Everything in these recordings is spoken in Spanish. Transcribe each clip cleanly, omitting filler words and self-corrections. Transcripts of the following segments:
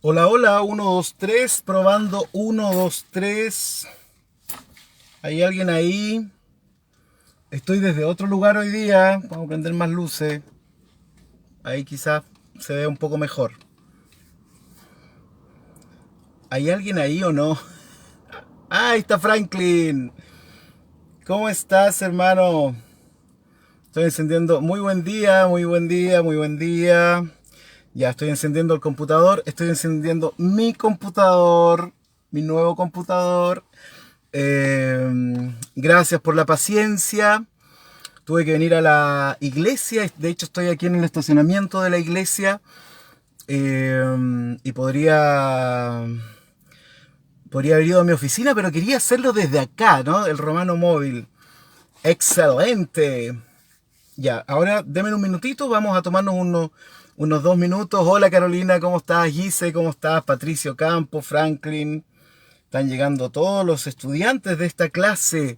Hola, hola, uno 2 3 probando uno 2 3. ¿Hay alguien ahí? Estoy desde otro lugar hoy día. Vamos a prender más luces. Ahí quizás se vea un poco mejor. ¿Hay alguien ahí o no? ¡Ah, ahí está Franklin! ¿Cómo estás, hermano? Estoy encendiendo. Muy buen día, muy buen día, muy buen día. Ya estoy encendiendo el computador. Estoy encendiendo mi computador. Mi nuevo computador. Gracias por la paciencia. Tuve que venir a la iglesia, de hecho estoy aquí en el estacionamiento de la iglesia y podría haber ido a mi oficina, pero quería hacerlo desde acá, ¿no? El Romano Móvil. Excelente. Ya, ahora denme un minutito, vamos a tomarnos unos 2 minutos. Hola Carolina, ¿cómo estás? Gise, ¿cómo estás? Patricio Campo, Franklin. Están llegando todos los estudiantes de esta clase.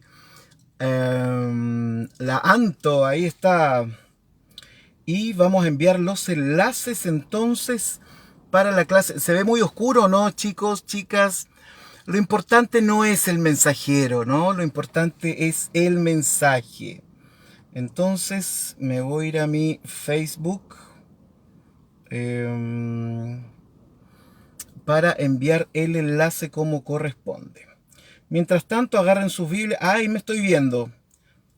La Anto, ahí está. Y vamos a enviar los enlaces entonces para la clase. ¿Se ve muy oscuro, no, chicos, chicas? Lo importante no es el mensajero, ¿no? Lo importante es el mensaje. Entonces me voy a ir a mi Facebook eh, para enviar el enlace como corresponde. Mientras tanto, agarren sus Biblias. ¡Ay, me estoy viendo!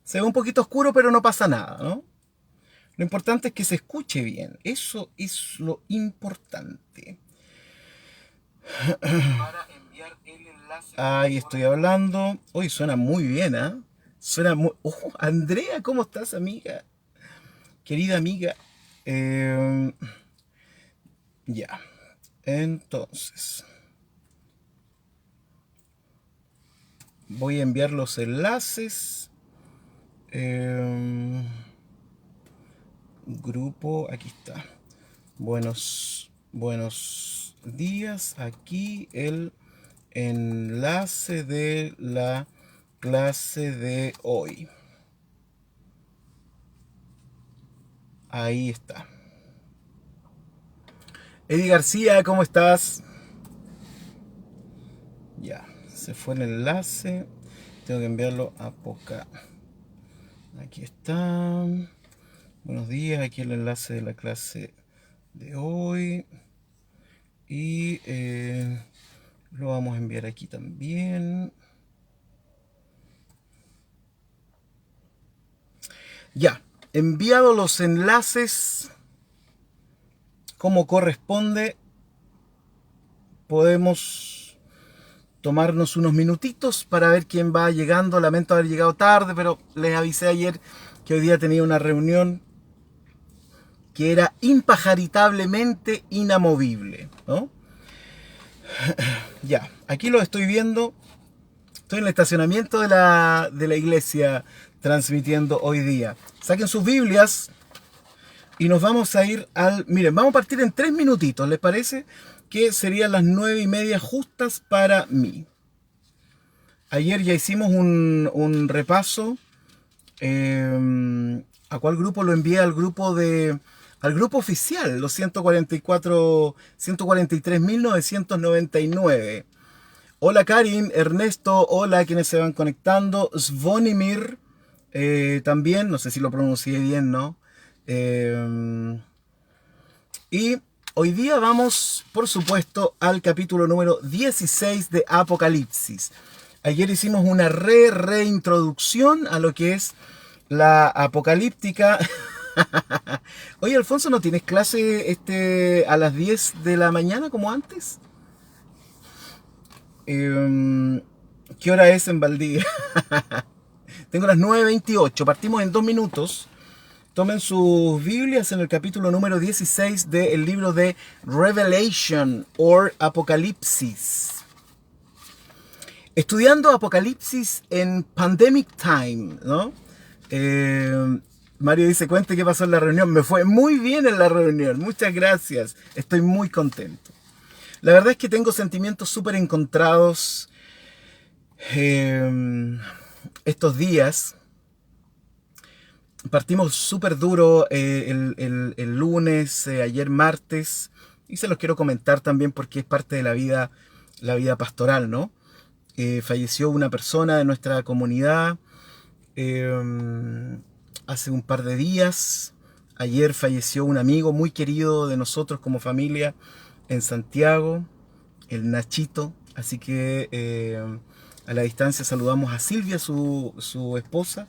Se ve un poquito oscuro, pero no pasa nada, ¿no? Lo importante es que se escuche bien. Eso es lo importante. Ahí estoy hablando. Hoy suena muy bien, ¿ah? Suena muy... Andrea, ¿cómo estás, amiga? Querida amiga. Eh, ya. Entonces, voy a enviar los enlaces. Eh, grupo, aquí está. Buenos días. Aquí el enlace de la clase de hoy. Ahí está. Eddie García, ¿cómo estás? Ya, se fue el enlace. Tengo que enviarlo a Poca. Aquí está. Buenos días, aquí el enlace de la clase de hoy. Y lo vamos a enviar aquí también. Ya, enviado los enlaces como corresponde, podemos tomarnos unos minutitos para ver quién va llegando. Lamento haber llegado tarde, pero les avisé ayer que hoy día tenía una reunión que era impajaritablemente inamovible, ¿no? Ya, aquí lo estoy viendo. Estoy en el estacionamiento de la iglesia transmitiendo hoy día. Saquen sus Biblias y nos vamos a ir al... Miren, vamos a partir en 3 minutitos, ¿les parece? Que serían las 9:30 justas para mí. Ayer ya hicimos un repaso. ¿A cuál grupo lo envié? Al grupo oficial, los 143.999. Hola Karin, Ernesto, hola quienes se van conectando. Svonimir, también, no sé si lo pronuncié bien, ¿no? Y hoy día vamos, por supuesto, al capítulo número 16 de Apocalipsis. Ayer hicimos una reintroducción a lo que es la apocalíptica. Oye, Alfonso, ¿no tienes clase a las 10 de la mañana como antes? ¿Qué hora es en Valdivia? Tengo las 9:28. Partimos en 2 minutos. Tomen sus Biblias en el capítulo número 16 del libro de Revelation o Apocalipsis. Estudiando Apocalipsis en Pandemic Time, ¿no? Mario dice, cuente qué pasó en la reunión. Me fue muy bien en la reunión. Muchas gracias. Estoy muy contento. La verdad es que tengo sentimientos súper encontrados estos días. Partimos súper duro el lunes, ayer martes, y se los quiero comentar también porque es parte de la vida pastoral, ¿no? Falleció una persona de nuestra comunidad hace un par de días. Ayer falleció un amigo muy querido de nosotros como familia en Santiago, el Nachito. Así que a la distancia saludamos a Silvia, su esposa.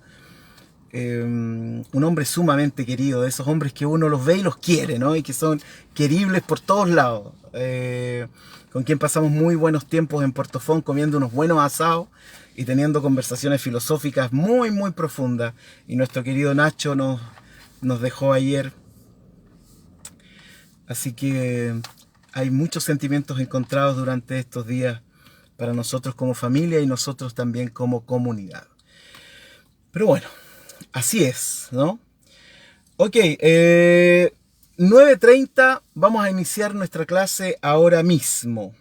Un hombre sumamente querido, de esos hombres que uno los ve y los quiere, ¿no? Y que son queribles por todos lados. Con quien pasamos muy buenos tiempos en Portofón comiendo unos buenos asados y teniendo conversaciones filosóficas muy, muy profundas. Y nuestro querido Nacho nos dejó ayer. Así que hay muchos sentimientos encontrados durante estos días para nosotros como familia y nosotros también como comunidad. Pero bueno, así es, ¿no? Ok, 9:30 vamos a iniciar nuestra clase ahora mismo.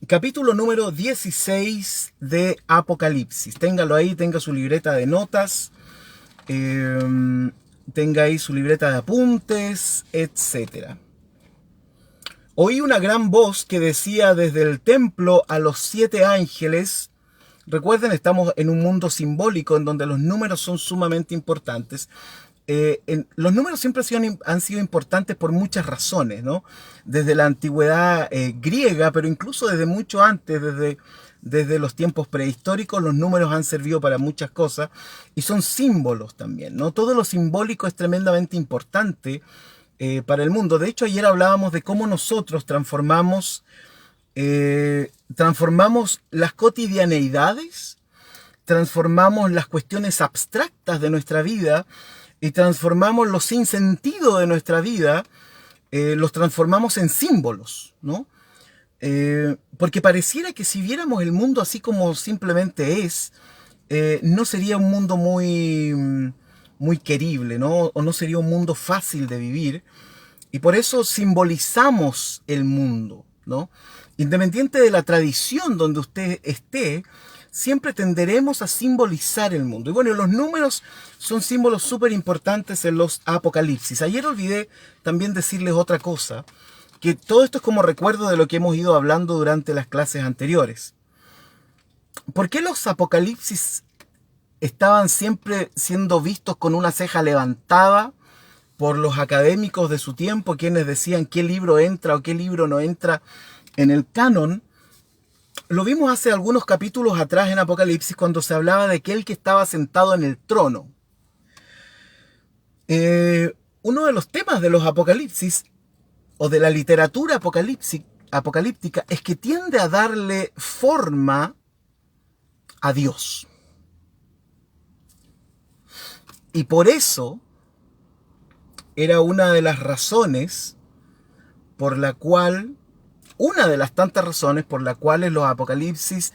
Capítulo número 16 de Apocalipsis. Téngalo ahí, tenga su libreta de notas, tenga ahí su libreta de apuntes, etc. Oí una gran voz que decía desde el templo a los 7 ángeles. Recuerden, estamos en un mundo simbólico en donde los números son sumamente importantes. Los números siempre han sido importantes por muchas razones, ¿no? Desde la antigüedad griega, pero incluso desde mucho antes, desde los tiempos prehistóricos, los números han servido para muchas cosas y son símbolos también, ¿no? Todo lo simbólico es tremendamente importante para el mundo. De hecho, ayer hablábamos de cómo nosotros transformamos las cotidianeidades, transformamos las cuestiones abstractas de nuestra vida y transformamos los sinsentidos de nuestra vida, los transformamos en símbolos, ¿no? Porque pareciera que si viéramos el mundo así como simplemente es, no sería un mundo muy querible, ¿no? O no sería un mundo fácil de vivir. Y por eso simbolizamos el mundo, ¿no? Independiente de la tradición donde usted esté, siempre tenderemos a simbolizar el mundo. Y bueno, los números son símbolos súper importantes en los apocalipsis. Ayer olvidé también decirles otra cosa, que todo esto es como recuerdo de lo que hemos ido hablando durante las clases anteriores. ¿Por qué los apocalipsis estaban siempre siendo vistos con una ceja levantada por los académicos de su tiempo, quienes decían qué libro entra o qué libro no entra en el canon? Lo vimos hace algunos capítulos atrás en Apocalipsis cuando se hablaba de aquel que estaba sentado en el trono. Uno de los temas de los apocalipsis o de la literatura apocalíptica es que tiende a darle forma a Dios. Y por eso era una de las razones por la cual, una de las tantas razones por las cuales los apocalipsis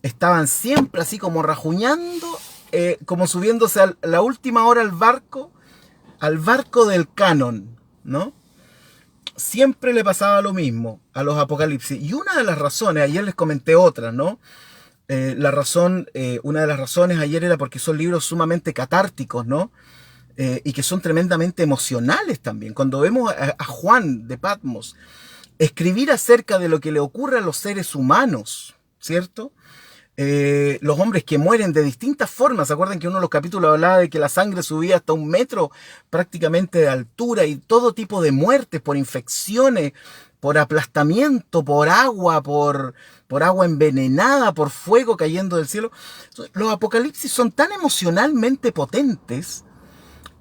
estaban siempre así como rajuñando, como subiéndose a la última hora al barco del canon, ¿no? Siempre le pasaba lo mismo a los apocalipsis. Y una de las razones, ayer les comenté otras, ¿no? Una de las razones ayer era porque son libros sumamente catárticos, ¿no? Y que son tremendamente emocionales también. Cuando vemos a Juan de Patmos escribir acerca de lo que le ocurre a los seres humanos, ¿cierto? Los hombres que mueren de distintas formas. ¿Se acuerdan que uno de los capítulos hablaba de que la sangre subía hasta 1 metro prácticamente de altura y todo tipo de muertes por infecciones, por aplastamiento, por agua envenenada, por fuego cayendo del cielo? Los apocalipsis son tan emocionalmente potentes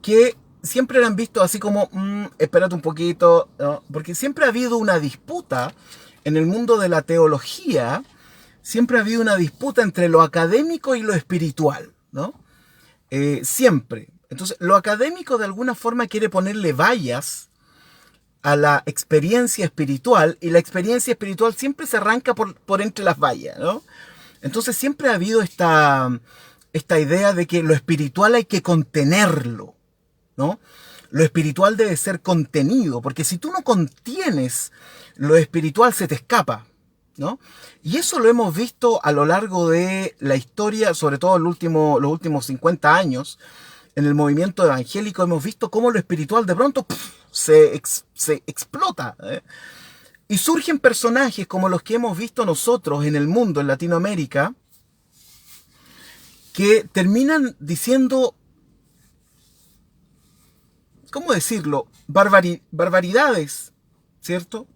que siempre eran vistos así como, espérate un poquito, ¿no? Porque siempre ha habido una disputa en el mundo de la teología, siempre ha habido una disputa entre lo académico y lo espiritual, ¿no? Siempre. Entonces, lo académico de alguna forma quiere ponerle vallas a la experiencia espiritual y la experiencia espiritual siempre se arranca por entre las vallas, ¿no? Entonces, siempre ha habido esta idea de que lo espiritual hay que contenerlo, ¿no? Lo espiritual debe ser contenido, porque si tú no contienes lo espiritual se te escapa, ¿no? Y eso lo hemos visto a lo largo de la historia, sobre todo los últimos 50 años, en el movimiento evangélico hemos visto cómo lo espiritual de pronto se explota. Y surgen personajes como los que hemos visto nosotros en el mundo, en Latinoamérica, que terminan diciendo, ¿cómo decirlo? Barbaridades, ¿cierto?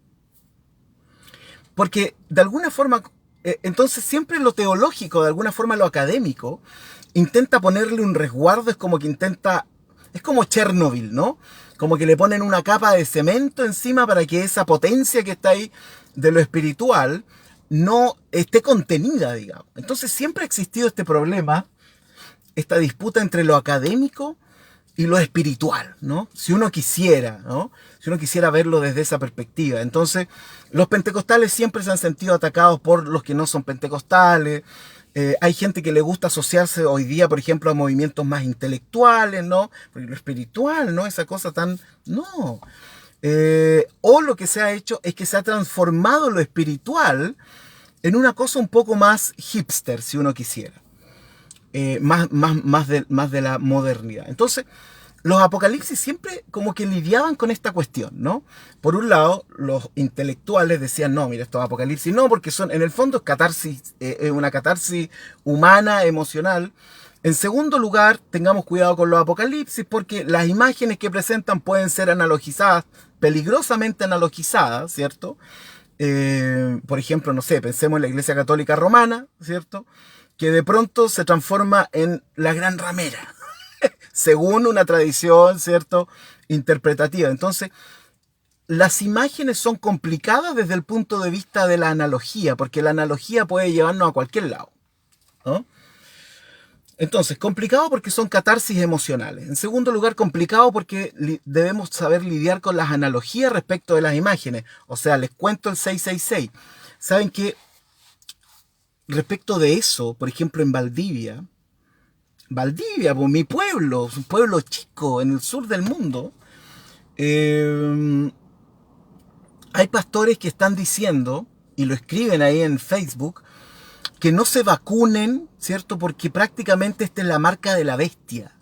Porque de alguna forma, entonces siempre lo teológico, de alguna forma lo académico, intenta ponerle un resguardo, es como Chernobyl, ¿no? Como que le ponen una capa de cemento encima para que esa potencia que está ahí de lo espiritual no esté contenida, digamos. Entonces siempre ha existido este problema, esta disputa entre lo académico y lo espiritual, ¿no? Si uno quisiera, ¿no? Si uno quisiera verlo desde esa perspectiva. Entonces, los pentecostales siempre se han sentido atacados por los que no son pentecostales. Hay gente que le gusta asociarse hoy día, por ejemplo, a movimientos más intelectuales, ¿no? Porque lo espiritual, ¿no? Esa cosa tan... No. O lo que se ha hecho es que se ha transformado lo espiritual en una cosa un poco más hipster, si uno quisiera. Más de la modernidad. Entonces, los apocalipsis siempre como que lidiaban con esta cuestión, ¿no? Por un lado, los intelectuales decían, no, mira, estos apocalipsis no, porque son, en el fondo es catarsis, una catarsis humana, emocional. En segundo lugar, tengamos cuidado con los apocalipsis, porque las imágenes que presentan pueden ser analogizadas, peligrosamente analogizadas, ¿cierto? Por ejemplo, no sé, pensemos en la Iglesia Católica Romana, ¿cierto? Que de pronto se transforma en la gran ramera, según una tradición, ¿cierto?, interpretativa. Entonces, las imágenes son complicadas desde el punto de vista de la analogía, porque la analogía puede llevarnos a cualquier lado, ¿no? Entonces, complicado porque son catarsis emocionales. En segundo lugar, complicado porque debemos saber lidiar con las analogías respecto de las imágenes. O sea, les cuento el 666. ¿Saben qué? Respecto de eso, por ejemplo, en Valdivia, pues, mi pueblo, es un pueblo chico en el sur del mundo, hay pastores que están diciendo, y lo escriben ahí en Facebook, que no se vacunen, ¿cierto? Porque prácticamente esta es la marca de la bestia.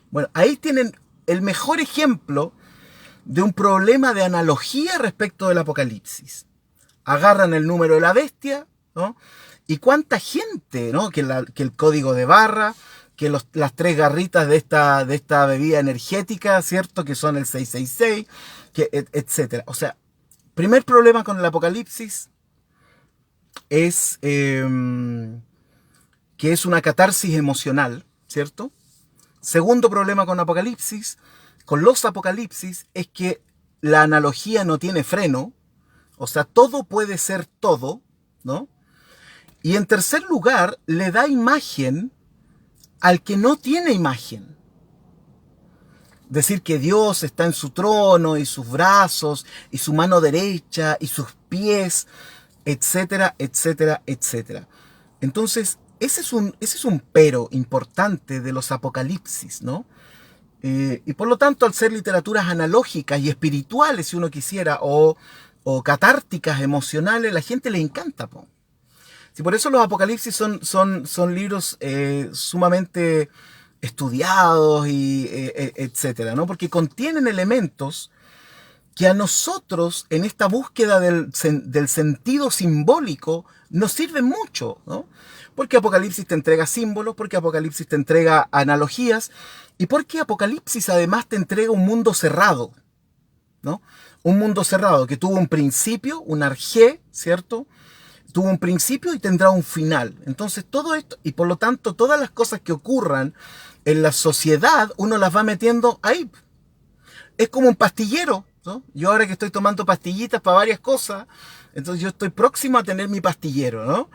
Bueno, ahí tienen el mejor ejemplo de un problema de analogía respecto del Apocalipsis. Agarran el número de la bestia, ¿no? Y cuánta gente, ¿no? Que el código de barra, que las 3 garritas de esta bebida energética, ¿cierto? Que son el 666, etc. O sea, primer problema con el Apocalipsis es que es una catarsis emocional, ¿cierto? Segundo problema con los Apocalipsis, es que la analogía no tiene freno. O sea, todo puede ser todo, ¿no? Y en tercer lugar, le da imagen al que no tiene imagen. Decir que Dios está en su trono y sus brazos y su mano derecha y sus pies, etcétera, etcétera, etcétera. Entonces, ese es un pero importante de los apocalipsis, ¿no? Y por lo tanto, al ser literaturas analógicas y espirituales, si uno quisiera, o catárticas, emocionales, la gente le encanta, po. Sí, por eso los apocalipsis son libros sumamente estudiados y etcétera, ¿no? Porque contienen elementos que a nosotros, en esta búsqueda del sentido simbólico, nos sirven mucho, ¿no? Porque Apocalipsis te entrega símbolos, porque Apocalipsis te entrega analogías, y porque Apocalipsis además te entrega un mundo cerrado, ¿no? Un mundo cerrado que tuvo un principio, un arjé, ¿cierto? Tuvo un principio y tendrá un final. Entonces todo esto, y por lo tanto todas las cosas que ocurran en la sociedad, uno las va metiendo ahí. Es como un pastillero, ¿no? Yo ahora que estoy tomando pastillitas para varias cosas, entonces yo estoy próximo a tener mi pastillero, ¿no?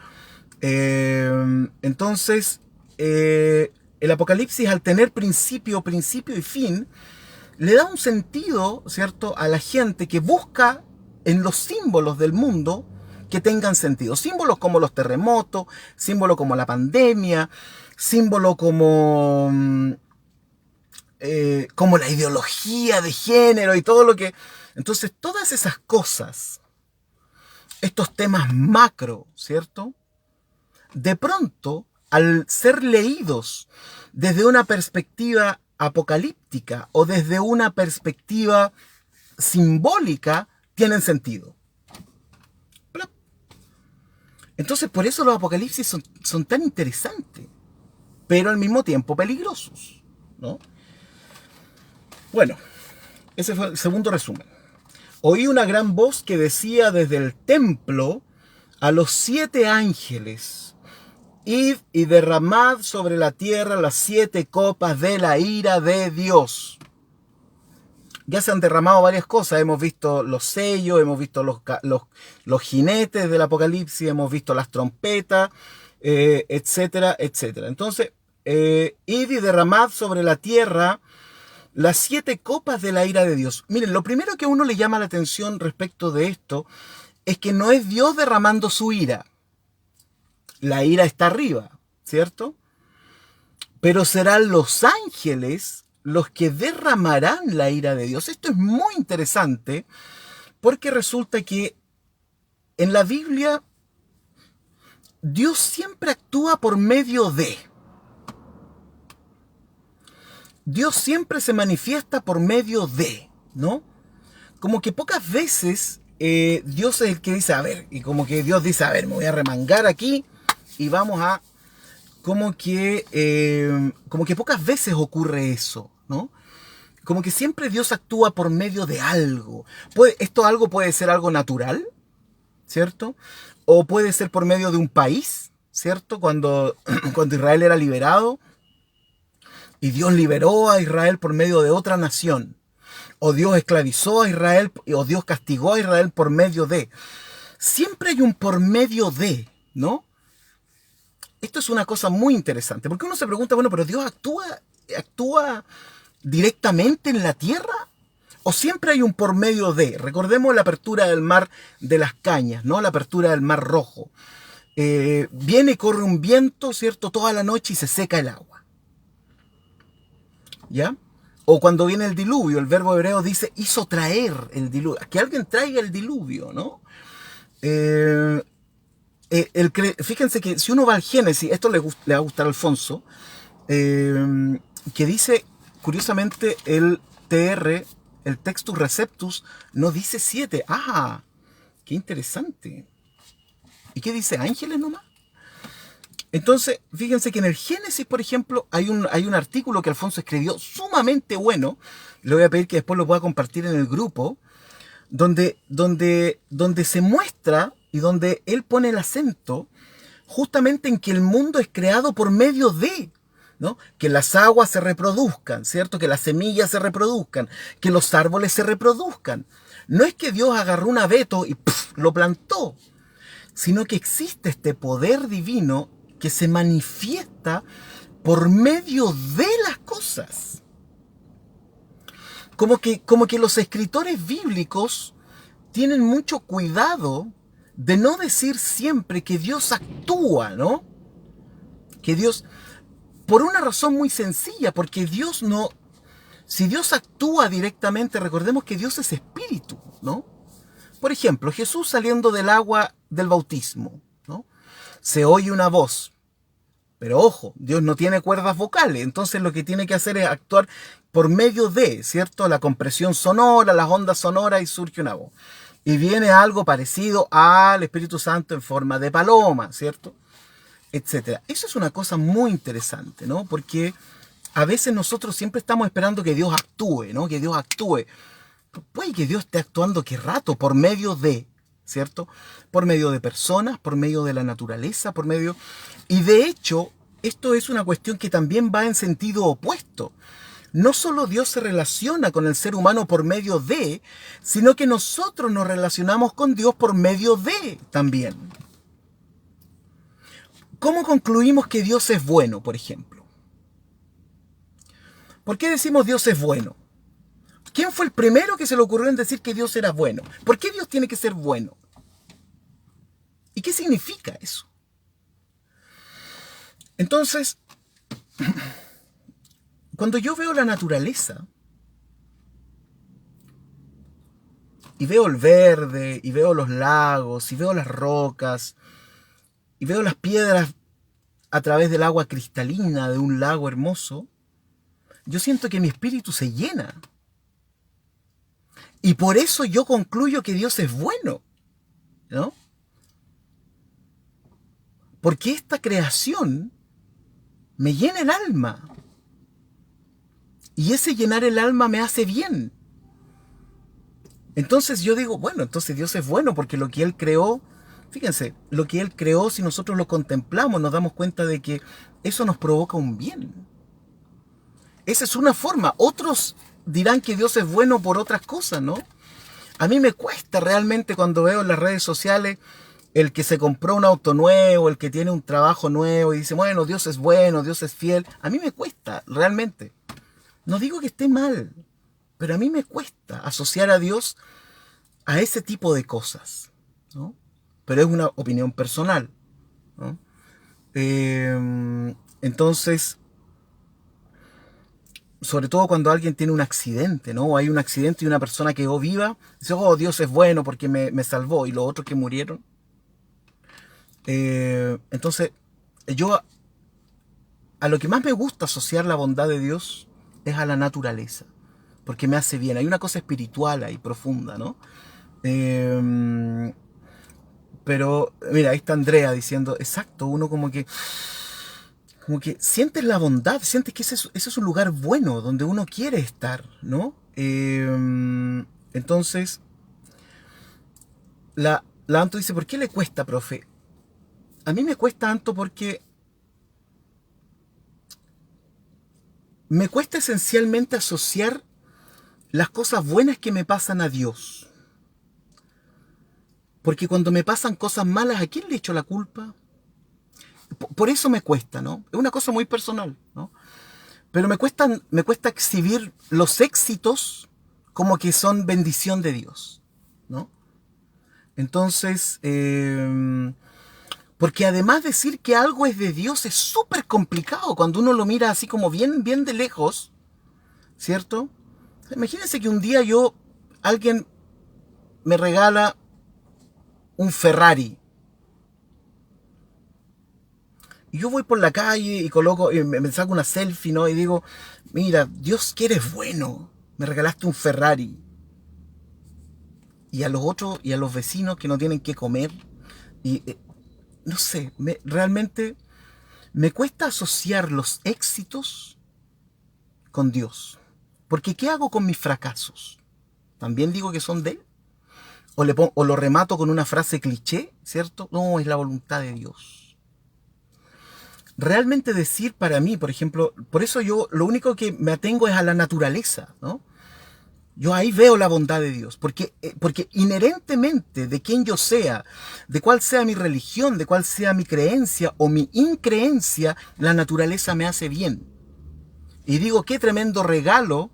Entonces, el Apocalipsis, al tener principio y fin, le da un sentido, ¿cierto?, a la gente que busca en los símbolos del mundo que tengan sentido. Símbolos como los terremotos, símbolos como la pandemia, símbolos como la ideología de género y todo lo que... Entonces, todas esas cosas, estos temas macro, ¿cierto?, de pronto, al ser leídos desde una perspectiva apocalíptica o desde una perspectiva simbólica tienen sentido. Entonces, por eso los apocalipsis son tan interesantes, pero al mismo tiempo peligrosos, ¿no? Bueno, ese fue el segundo resumen. Oí una gran voz que decía desde el templo a los 7 ángeles: id y derramad sobre la tierra las 7 copas de la ira de Dios. Ya se han derramado varias cosas, hemos visto los sellos, hemos visto los jinetes del Apocalipsis, hemos visto las trompetas, etcétera, etcétera. Entonces, id y derramad sobre la tierra las 7 copas de la ira de Dios. Miren, lo primero que a uno le llama la atención respecto de esto es que no es Dios derramando su ira. La ira está arriba, ¿cierto? Pero serán los ángeles los que derramarán la ira de Dios. Esto es muy interesante porque resulta que en la Biblia Dios siempre actúa por medio de. Dios siempre se manifiesta por medio de, ¿no? Como que pocas veces Dios es el que dice, a ver, y como que Dios dice, a ver, me voy a remangar aquí y vamos a... Como que pocas veces ocurre eso, ¿no? Como que siempre Dios actúa por medio de algo. Esto algo puede ser algo natural, ¿cierto? O puede ser por medio de un país, ¿cierto? Cuando Israel era liberado y Dios liberó a Israel por medio de otra nación. O Dios esclavizó a Israel, o Dios castigó a Israel por medio de. Siempre hay un por medio de, ¿no? Esto es una cosa muy interesante, porque uno se pregunta, bueno, pero Dios actúa directamente en la tierra, o siempre hay un por medio de. Recordemos la apertura del mar de las Cañas, ¿no? La apertura del mar Rojo. Viene y corre un viento, ¿cierto? Toda la noche y se seca el agua. ¿Ya? O cuando viene el diluvio, el verbo hebreo dice, hizo traer el diluvio. Que alguien traiga el diluvio, ¿no? Fíjense que si uno va al Génesis, esto le va a gustar a Alfonso, que dice, curiosamente, el TR, el Textus Receptus, no dice 7. ¡Ah! ¡Qué interesante! ¿Y qué dice? ¿Ángeles nomás? Entonces, fíjense que en el Génesis, por ejemplo, hay un artículo que Alfonso escribió sumamente bueno. Le voy a pedir que después lo pueda compartir en el grupo, donde se muestra y donde él pone el acento justamente en que el mundo es creado por medio de, ¿no? Que las aguas se reproduzcan, ¿cierto? Que las semillas se reproduzcan, que los árboles se reproduzcan. No es que Dios agarró un abeto y lo plantó, sino que existe este poder divino que se manifiesta por medio de las cosas. Como que los escritores bíblicos tienen mucho cuidado de no decir siempre que Dios actúa, ¿no? Que Dios, por una razón muy sencilla, porque Dios no, si Dios actúa directamente, recordemos que Dios es espíritu, ¿no? Por ejemplo, Jesús saliendo del agua del bautismo, ¿no? Se oye una voz. Pero ojo, Dios no tiene cuerdas vocales, entonces lo que tiene que hacer es actuar por medio de, ¿cierto? La compresión sonora, las ondas sonoras y surge una voz. Y viene algo parecido al Espíritu Santo en forma de paloma, ¿cierto? Etcétera. Eso es una cosa muy interesante, ¿no? Porque a veces nosotros siempre estamos esperando que Dios actúe, ¿no? Que Dios actúe. Puede que Dios esté actuando qué rato, por medio de, ¿cierto? Por medio de personas, por medio de la naturaleza, por medio... Y de hecho, esto es una cuestión que también va en sentido opuesto. No solo Dios se relaciona con el ser humano por medio de, sino que nosotros nos relacionamos con Dios por medio de también. ¿Cómo concluimos que Dios es bueno, por ejemplo? ¿Por qué decimos Dios es bueno? ¿Quién fue el primero que se le ocurrió en decir que Dios era bueno? ¿Por qué Dios tiene que ser bueno? ¿Y qué significa eso? Entonces, cuando yo veo la naturaleza, y veo el verde, y veo los lagos, y veo las rocas, y veo las piedras a través del agua cristalina de un lago hermoso, yo siento que mi espíritu se llena. Y por eso yo concluyo que Dios es bueno, ¿no? Porque esta creación me llena el alma. Y ese llenar el alma me hace bien. Entonces yo digo, bueno, entonces Dios es bueno porque lo que Él creó, fíjense, lo que Él creó, si nosotros lo contemplamos, nos damos cuenta de que eso nos provoca un bien. Esa es una forma. Otros dirán que Dios es bueno por otras cosas, ¿no? A mí me cuesta realmente cuando veo en las redes sociales el que se compró un auto nuevo, el que tiene un trabajo nuevo y dice, bueno, Dios es bueno, Dios es fiel. A mí me cuesta, realmente. No digo que esté mal, pero a mí me cuesta asociar a Dios a ese tipo de cosas, ¿no? Pero es una opinión personal, ¿no? Entonces, sobre todo cuando alguien tiene un accidente, ¿no? O hay un accidente y una persona quedó viva, dice, oh, Dios es bueno porque me salvó, y los otros que murieron. Entonces, yo a lo que más me gusta asociar la bondad de Dios es a la naturaleza, porque me hace bien. Hay una cosa espiritual ahí, profunda, ¿no? Pero, mira, ahí está Andrea diciendo, exacto, uno como que sientes la bondad, sientes que ese es un lugar bueno, donde uno quiere estar, ¿no? Entonces, la Anto dice, ¿por qué le cuesta, profe? A mí me cuesta, Anto, porque me cuesta esencialmente asociar las cosas buenas que me pasan a Dios. Porque cuando me pasan cosas malas, ¿a quién le echo la culpa? Por eso me cuesta, ¿no? Es una cosa muy personal, ¿no? Pero me cuesta exhibir los éxitos como que son bendición de Dios, ¿no? Entonces, porque además decir que algo es de Dios es súper complicado cuando uno lo mira así como bien, bien de lejos, ¿cierto? Imagínense que un día alguien me regala un Ferrari. Y yo voy por la calle y coloco, y me saco una selfie, ¿no? Y digo, mira, Dios que eres bueno, me regalaste un Ferrari. Y a los otros, y a los vecinos que no tienen que comer, y no sé, realmente me cuesta asociar los éxitos con Dios. Porque ¿qué hago con mis fracasos? ¿También digo que son de Él? O lo remato con una frase cliché, ¿cierto? No, es la voluntad de Dios. Realmente decir para mí, por ejemplo, por eso yo lo único que me atengo es a la naturaleza, ¿no? Yo ahí veo la bondad de Dios, porque inherentemente de quién yo sea, de cuál sea mi religión, de cuál sea mi creencia o mi increencia, la naturaleza me hace bien. Y digo, qué tremendo regalo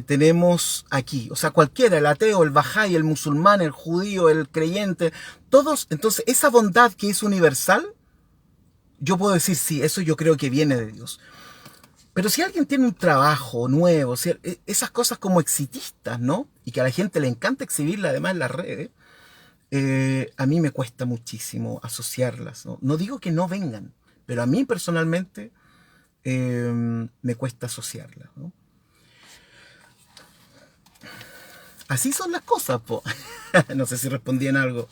tenemos aquí. O sea, cualquiera, el ateo, el bajái, el musulmán, el judío, el creyente, todos. Entonces, esa bondad que es universal, yo puedo decir, sí, eso yo creo que viene de Dios. Pero si alguien tiene un trabajo nuevo, esas cosas como exitistas, ¿no? Y que a la gente le encanta exhibirla además en las redes, a mí me cuesta muchísimo asociarlas, ¿no? No digo que no vengan, pero a mí personalmente me cuesta asociarlas, ¿no? Así son las cosas, po. No sé si respondí en algo.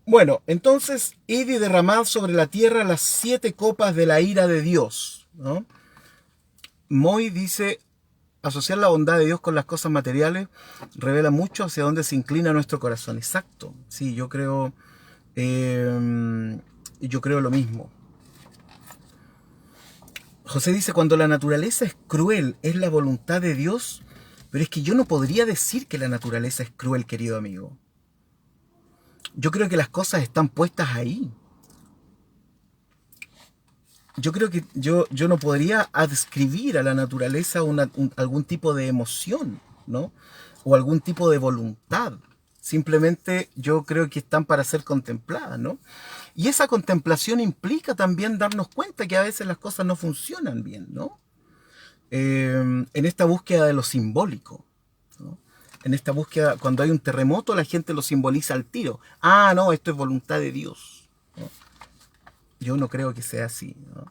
Bueno, entonces, id y derramad sobre la tierra las 7 copas de la ira de Dios, ¿no? Moy dice, asociar la bondad de Dios con las cosas materiales revela mucho hacia dónde se inclina nuestro corazón. Exacto, sí, yo creo lo mismo. José dice, cuando la naturaleza es cruel, es la voluntad de Dios, pero es que yo no podría decir que la naturaleza es cruel, querido amigo. Yo creo que las cosas están puestas ahí. Yo creo que yo no podría adscribir a la naturaleza algún tipo de emoción, ¿no? O algún tipo de voluntad. Simplemente yo creo que están para ser contempladas, ¿no? Y esa contemplación implica también darnos cuenta que a veces las cosas no funcionan bien, ¿no? En esta búsqueda de lo simbólico, ¿no? En esta búsqueda, cuando hay un terremoto, la gente lo simboliza al tiro. Ah, no, esto es voluntad de Dios, ¿no? Yo no creo que sea así, ¿no?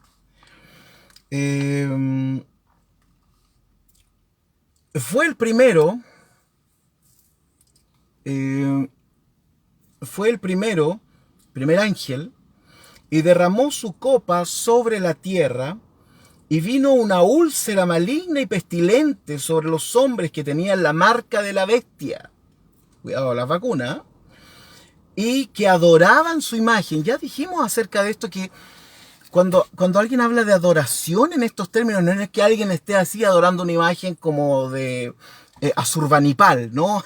Eh, fue el primero, eh, fue el primer ángel, y derramó su copa sobre la tierra, y vino una úlcera maligna y pestilente sobre los hombres que tenían la marca de la bestia. Cuidado, las vacunas. Y que adoraban su imagen. Ya dijimos acerca de esto que cuando alguien habla de adoración en estos términos, no es que alguien esté así adorando una imagen como de Asurbanipal, ¿no?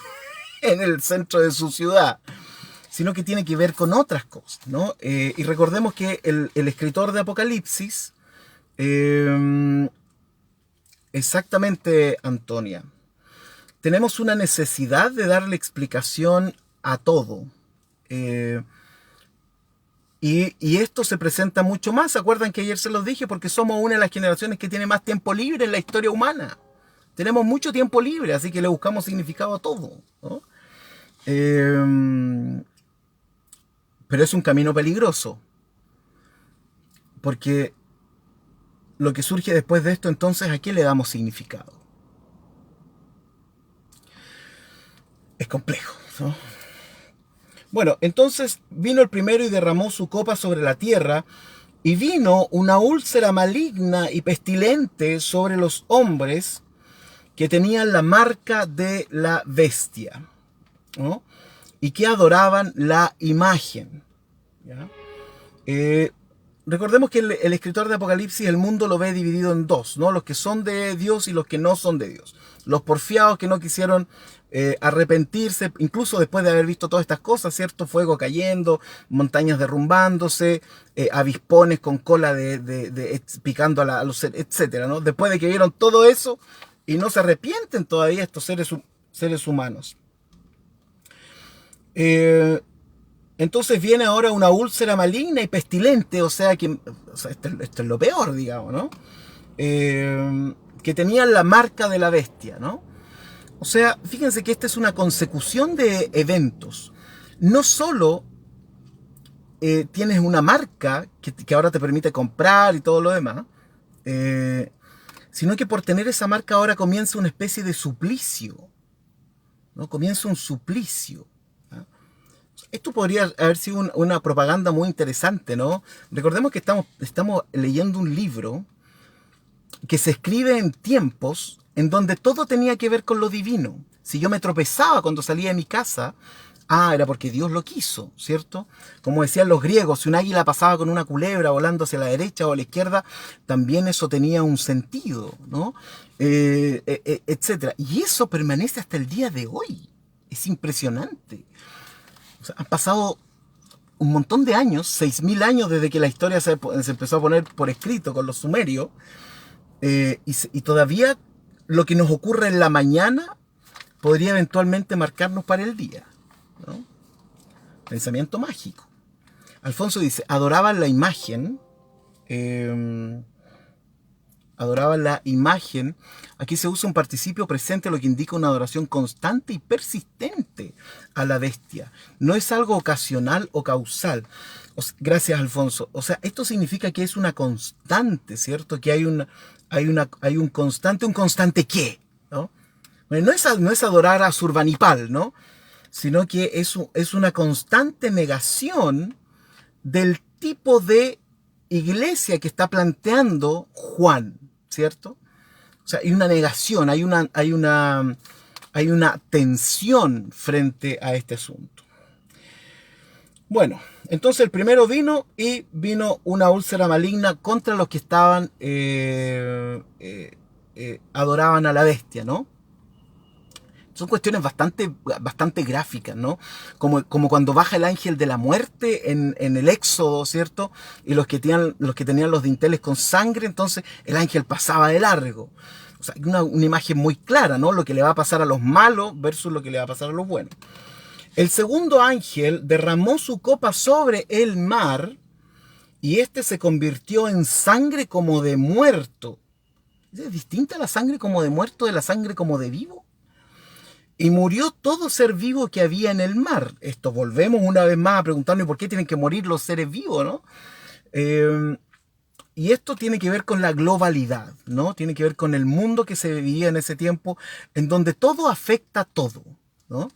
En el centro de su ciudad, sino que tiene que ver con otras cosas, ¿no? Y recordemos que el escritor de Apocalipsis, exactamente, Antonia, tenemos una necesidad de darle explicación a todo. Eh, y esto se presenta mucho más. ¿Se acuerdan que ayer se los dije? Porque somos una de las generaciones que tiene más tiempo libre en la historia humana. Tenemos mucho tiempo libre, así que le buscamos significado a todo, ¿no? Pero es un camino peligroso. Porque lo que surge después de esto, entonces, ¿a qué le damos significado? Es complejo, ¿no? Bueno, entonces vino el primero y derramó su copa sobre la tierra, y vino una úlcera maligna y pestilente sobre los hombres que tenían la marca de la bestia, ¿no? Y que adoraban la imagen, ¿ya? Recordemos que el escritor de Apocalipsis, el mundo lo ve dividido en dos, ¿no? Los que son de Dios y los que no son de Dios. Los porfiados que no quisieron arrepentirse, incluso después de haber visto todas estas cosas, ¿cierto? Fuego cayendo, montañas derrumbándose, avispones con cola picando a los seres, etcétera, ¿no? Después de que vieron todo eso y no se arrepienten todavía estos seres humanos. Entonces viene ahora una úlcera maligna y pestilente, o sea, esto es lo peor, digamos, ¿no? Que tenían la marca de la bestia, ¿no? O sea, fíjense que esta es una consecución de eventos. No solo tienes una marca que ahora te permite comprar y todo lo demás, sino que por tener esa marca ahora comienza una especie de suplicio, ¿no? Comienza un suplicio. Esto podría haber sido una propaganda muy interesante, ¿no? Recordemos que estamos leyendo un libro que se escribe en tiempos en donde todo tenía que ver con lo divino. Si yo me tropezaba cuando salía de mi casa, era porque Dios lo quiso, ¿cierto? Como decían los griegos, si un águila pasaba con una culebra volando hacia la derecha o a la izquierda, también eso tenía un sentido, ¿no? Etcétera. Y eso permanece hasta el día de hoy. Es impresionante. O sea, han pasado un montón de años, 6.000 años desde que la historia se empezó a poner por escrito con los sumerios, y todavía lo que nos ocurre en la mañana podría eventualmente marcarnos para el día, ¿no? Pensamiento mágico. Alfonso dice, adoraban la imagen, adoraban la imagen. Aquí se usa un participio presente, lo que indica una adoración constante y persistente a la bestia. No es algo ocasional o causal. Gracias, Alfonso. O sea, esto significa que es una constante, ¿cierto? Que hay un constante qué, ¿no? No es adorar a Surbanipal, ¿no? Sino que es una constante negación del tipo de iglesia que está planteando Juan, ¿cierto? O sea, hay una negación, hay una tensión frente a este asunto. Bueno, entonces el primero vino una úlcera maligna contra los que estaban, adoraban a la bestia, ¿no? Son cuestiones bastante gráficas, ¿no? Como cuando baja el ángel de la muerte en el Éxodo, ¿cierto? Y los que tenían los dinteles con sangre, entonces el ángel pasaba de largo. O sea, una imagen muy clara, ¿no? Lo que le va a pasar a los malos versus lo que le va a pasar a los buenos. El segundo ángel derramó su copa sobre el mar, y este se convirtió en sangre como de muerto. ¿Es distinta la sangre como de muerto de la sangre como de vivo? Y murió todo ser vivo que había en el mar. Esto volvemos una vez más a preguntarnos por qué tienen que morir los seres vivos, ¿no? Y esto tiene que ver con la globalidad, ¿no? Tiene que ver con el mundo que se vivía en ese tiempo, en donde todo afecta a todo, ¿no?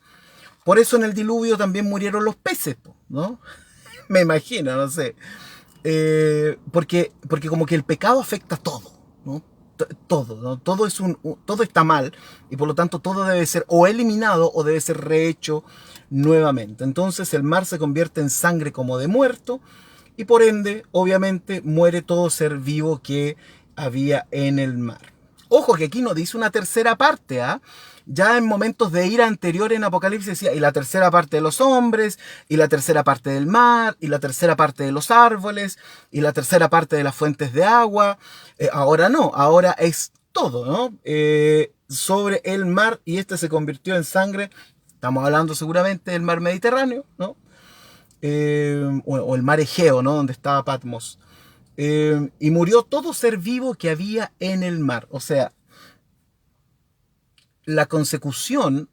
Por eso en el diluvio también murieron los peces, ¿no? Me imagino, no sé. Porque como que el pecado afecta a todo, ¿no? Todo, ¿no? Todo está mal y por lo tanto todo debe ser o eliminado o debe ser rehecho nuevamente. Entonces el mar se convierte en sangre como de muerto y por ende, obviamente, muere todo ser vivo que había en el mar. Ojo que aquí nos dice una tercera parte, ¿ah? Ya en momentos de ira anterior en Apocalipsis decía, y la tercera parte de los hombres, y la tercera parte del mar, y la tercera parte de los árboles, y la tercera parte de las fuentes de agua. Ahora no, ahora es todo, ¿no? Sobre el mar, y este se convirtió en sangre. Estamos hablando seguramente del mar Mediterráneo, ¿no? O el mar Egeo, ¿no? Donde estaba Patmos. Y murió todo ser vivo que había en el mar. O sea, la consecución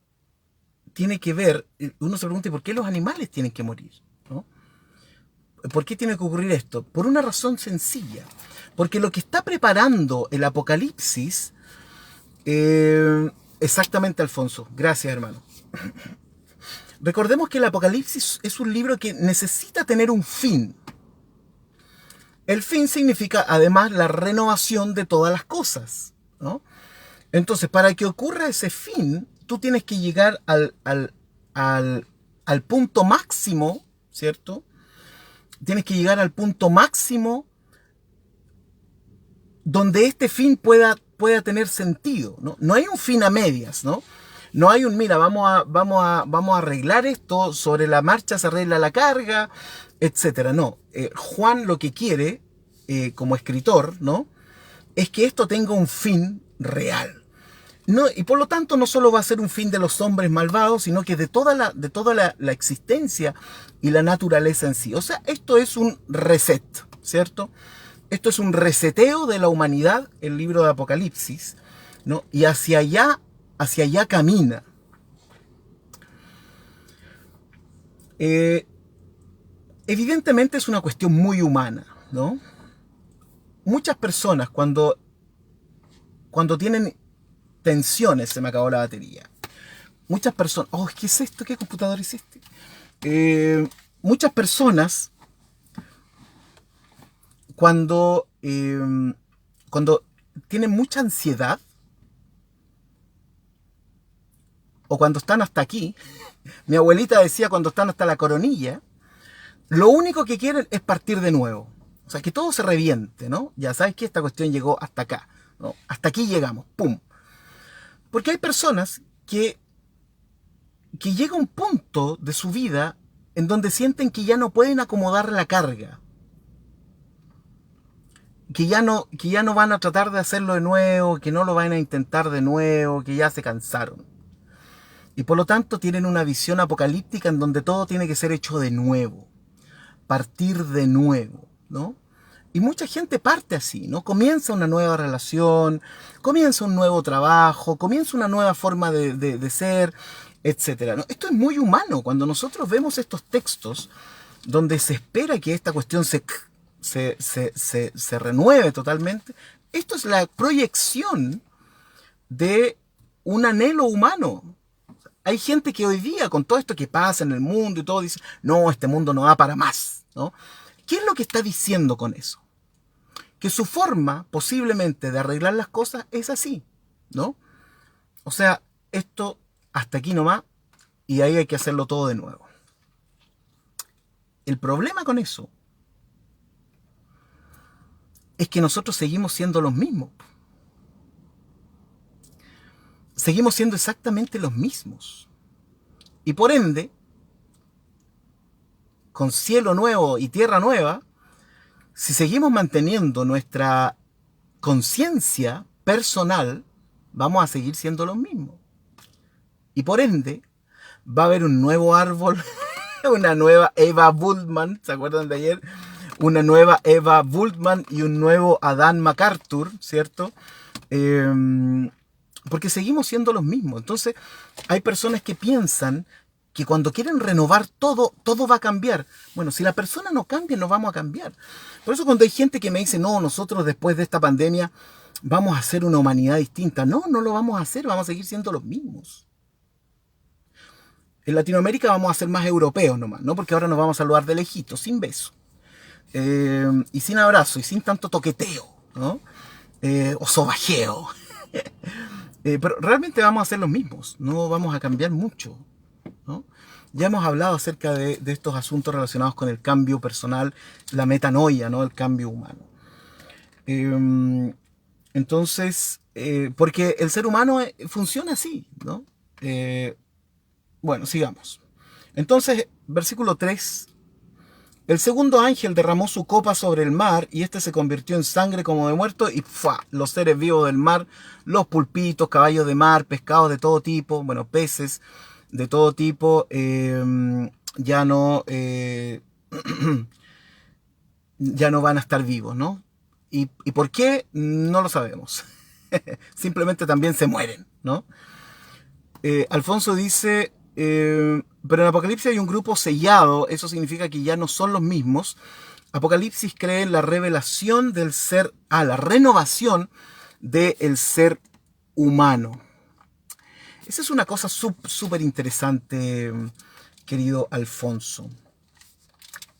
tiene que ver, uno se pregunta, ¿por qué los animales tienen que morir? ¿No? ¿Por qué tiene que ocurrir esto? Por una razón sencilla. Porque lo que está preparando el Apocalipsis, exactamente, Alfonso, gracias hermano. Recordemos que el Apocalipsis es un libro que necesita tener un fin. El fin significa además la renovación de todas las cosas, ¿no? Entonces, para que ocurra ese fin, tú tienes que llegar al punto máximo, ¿cierto? Tienes que llegar al punto máximo donde este fin pueda tener sentido, ¿no? No hay un fin a medias, ¿no? No hay un, mira, vamos a arreglar esto, sobre la marcha se arregla la carga, etcétera. No, Juan lo que quiere, como escritor, ¿no? Es que esto tenga un fin real. No, y por lo tanto no solo va a ser un fin de los hombres malvados, sino que de toda la existencia y la naturaleza en sí. O sea, esto es un reset, ¿cierto? Esto es un reseteo de la humanidad, el libro de Apocalipsis, ¿no? Y hacia allá camina. Evidentemente es una cuestión muy humana, ¿no? Muchas personas cuando tienen tensiones, se me acabó la batería. Muchas personas, oh, ¿qué es esto? ¿Qué computador es este? Muchas personas cuando tienen mucha ansiedad o cuando están hasta aquí, mi abuelita decía cuando están hasta la coronilla, lo único que quieren es partir de nuevo. O sea, que todo se reviente, ¿no? Ya sabes que esta cuestión llegó hasta acá, ¿no? Hasta aquí llegamos, ¡pum! Porque hay personas que llega un punto de su vida en donde sienten que ya no pueden acomodar la carga. Que ya no van a tratar de hacerlo de nuevo, que no lo van a intentar de nuevo, que ya se cansaron. Y por lo tanto tienen una visión apocalíptica en donde todo tiene que ser hecho de nuevo. Partir de nuevo, ¿no? Y mucha gente parte así, ¿no? Comienza una nueva relación, comienza un nuevo trabajo, comienza una nueva forma de ser, etc., ¿no? Esto es muy humano. Cuando nosotros vemos estos textos donde se espera que esta cuestión se renueve totalmente, esto es la proyección de un anhelo humano. Hay gente que hoy día, con todo esto que pasa en el mundo y todo, dice, no, este mundo no va para más, ¿no? ¿Qué es lo que está diciendo con eso? Que su forma, posiblemente, de arreglar las cosas es así, ¿no? O sea, esto hasta aquí nomás y ahí hay que hacerlo todo de nuevo. El problema con eso es que nosotros seguimos siendo los mismos. Seguimos siendo exactamente los mismos. Y por ende, con cielo nuevo y tierra nueva, si seguimos manteniendo nuestra conciencia personal, vamos a seguir siendo los mismos. Y por ende, va a haber un nuevo árbol, una nueva Eva Bultmann, ¿se acuerdan de ayer? Una nueva Eva Bultmann y un nuevo Adán MacArthur, ¿cierto? Porque seguimos siendo los mismos. Entonces, hay personas que piensan que cuando quieren renovar todo, todo va a cambiar. Bueno, si la persona no cambia, no vamos a cambiar. Por eso cuando hay gente que me dice, no, nosotros después de esta pandemia vamos a hacer una humanidad distinta. No, no lo vamos a hacer, vamos a seguir siendo los mismos. En Latinoamérica vamos a ser más europeos nomás, ¿no? Porque ahora nos vamos a saludar de lejitos, sin beso. Y sin abrazo, y sin tanto toqueteo, ¿no? O sobajeo. Pero realmente vamos a ser los mismos, no vamos a cambiar mucho, ¿no? Ya hemos hablado acerca de estos asuntos relacionados con el cambio personal, la metanoia, ¿no? El cambio humano. Entonces, porque el ser humano funciona así, ¿no? Bueno, sigamos. Entonces, versículo 3. El segundo ángel derramó su copa sobre el mar y este se convirtió en sangre como de muerto y ¡fua! Los seres vivos del mar, los pulpitos, caballos de mar, pescados de todo tipo, bueno, peces de todo tipo, ya no van a estar vivos, ¿no? ¿Y por qué? No lo sabemos. Simplemente también se mueren, ¿no? Alfonso dice, pero en Apocalipsis hay un grupo sellado, eso significa que ya no son los mismos. Apocalipsis cree en la revelación del ser, la renovación del ser humano. Esa es una cosa súper interesante, querido Alfonso.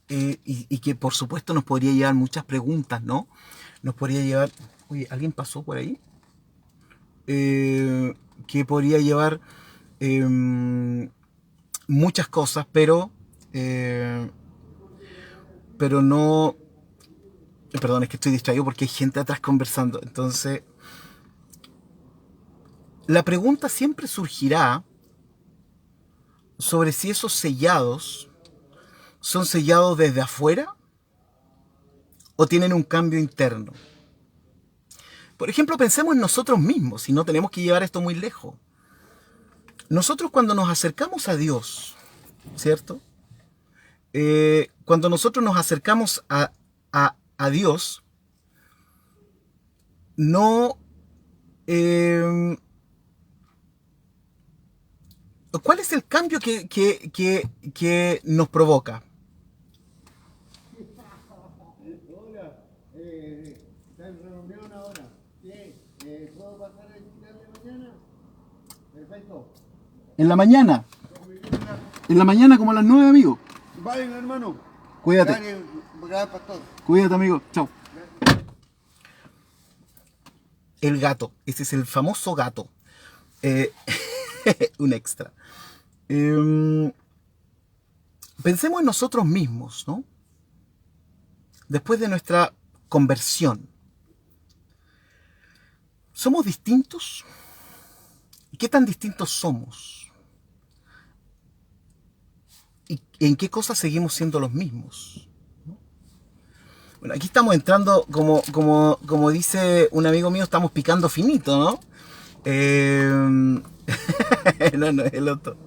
Y que por supuesto nos podría llevar muchas preguntas, ¿no? Nos podría llevar... Oye, ¿alguien pasó por ahí? Que podría llevar muchas cosas, pero no... Perdón, es que estoy distraído porque hay gente atrás conversando. Entonces, la pregunta siempre surgirá sobre si esos sellados son sellados desde afuera o tienen un cambio interno. Por ejemplo, pensemos en nosotros mismos, y no tenemos que llevar esto muy lejos. Nosotros cuando nos acercamos a Dios, ¿cierto? Cuando nosotros nos acercamos a Dios, no... ¿cuál es el cambio que nos provoca? Hola, ¿está en reunión ahora? Sí, ¿puedo pasar a visitarle mañana? Perfecto. En la mañana. En la mañana como a las 9, amigo. Vayan, hermano. Cuídate. Gracias, pastor. Cuídate, amigo. Chao. El gato. Ese es el famoso gato. Un extra. Pensemos en nosotros mismos, ¿no? Después de nuestra conversión. ¿Somos distintos? ¿Qué tan distintos somos? ¿Y en qué cosas seguimos siendo los mismos? Bueno, aquí estamos entrando, como dice un amigo mío, estamos picando finito, ¿no? No, es el otro.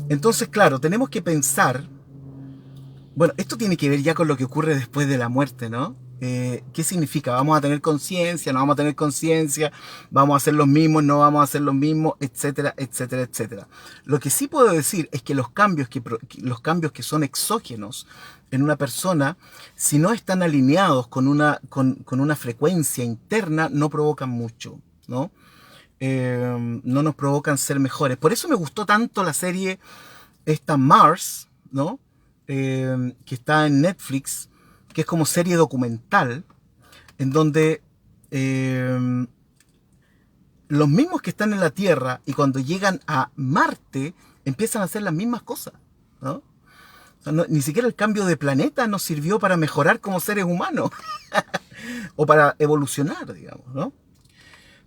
Entonces, claro, tenemos que pensar... Bueno, esto tiene que ver ya con lo que ocurre después de la muerte, ¿no? ¿Qué significa? ¿Vamos a tener conciencia? ¿No vamos a tener conciencia? ¿Vamos a ser los mismos? ¿No vamos a ser los mismos? Etcétera, etcétera, etcétera. Lo que sí puedo decir es que los cambios que son exógenos en una persona, si no están alineados con una frecuencia interna, no provocan mucho, ¿no? No nos provocan ser mejores. Por eso me gustó tanto la serie esta Mars, ¿no? Que está en Netflix, que es como serie documental, en donde los mismos que están en la Tierra y cuando llegan a Marte empiezan a hacer las mismas cosas, ¿no? O sea, ni siquiera el cambio de planeta nos sirvió para mejorar como seres humanos o para evolucionar, digamos, ¿no?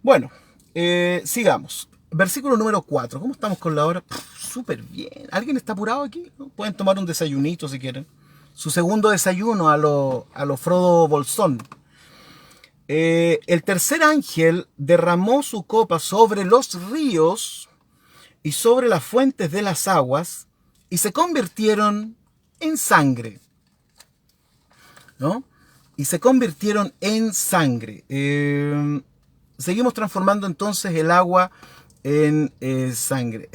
Bueno, sigamos. Versículo número 4. ¿Cómo estamos con la hora? Súper bien. ¿Alguien está apurado aquí? ¿No? Pueden tomar un desayunito si quieren. Su segundo desayuno a lo Frodo Bolsón. El tercer ángel derramó su copa sobre los ríos y sobre las fuentes de las aguas y se convirtieron en sangre, ¿no? Y se convirtieron en sangre. Seguimos transformando entonces el agua en sangre.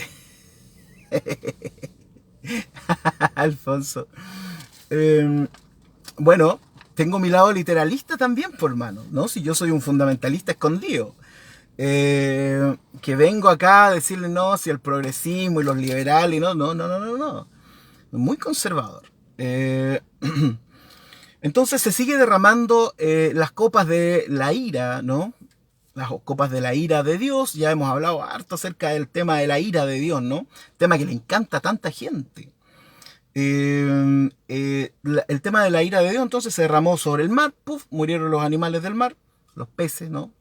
Alfonso. Bueno, tengo mi lado literalista también, por hermano, ¿no? Si yo soy un fundamentalista escondido. Que vengo acá a decirle no, si el progresismo y los liberales, no. Muy conservador. Entonces se sigue derramando las copas de la ira, ¿no? Las copas de la ira de Dios. Ya hemos hablado harto acerca del tema de la ira de Dios, ¿no? Tema que le encanta a tanta gente. El tema de la ira de Dios entonces se derramó sobre el mar, puff, murieron los animales del mar, los peces, ¿no?